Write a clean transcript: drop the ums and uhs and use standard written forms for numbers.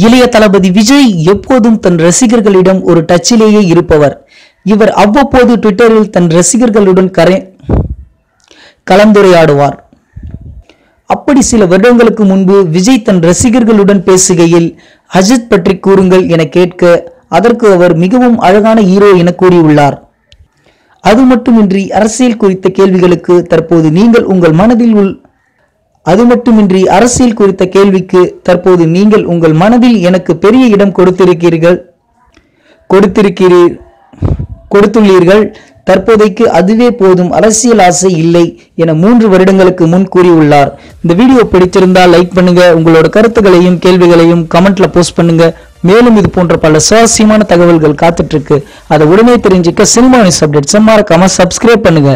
இளைய தளபதி விஜய் எப்போதும் தன் ரசிகர்களிடம் ஒரு டச்சிலேயே இருப்பவர். இவர் அவ்வப்போது ட்விட்டரில் தன் ரசிகர்களுடன் கலந்துரையாடுவார். அப்படி சில வருடங்களுக்கு முன்பு விஜய் தன் ரசிகர்களுடன் பேசுகையில் அஜித் பற்றி கூறுங்கள் என கேட்க, அதற்கு அவர் மிகவும் அழகான ஹீரோ என கூறியுள்ளார். அது மட்டுமின்றி அரசியல் குறித்த கேள்விகளுக்கு தற்போது நீங்கள் உங்கள் மனதில் எனக்கு பெரிய இடம் கொடுத்துள்ளீர்கள். தற்போதைக்கு அதுவே போதும், அரசியல் ஆசை இல்லை என 3 வருடங்களுக்கு முன் கூறியுள்ளார். இந்த வீடியோ பிடிச்சிருந்தால் லைக் பண்ணுங்க, உங்களோட கருத்துக்களையும் கேள்விகளையும் கமெண்ட்ல போஸ்ட் பண்ணுங்க. மேலும் இது போன்ற பல சுவாரஸ்யமான தகவல்கள் காத்துட்டு இருக்கு. அதை உடனே தெரிஞ்சுக்க சினிமா நியூஸ் அப்டேட்ஸ் மறக்காம சப்ஸ்கிரைப் பண்ணுங்க.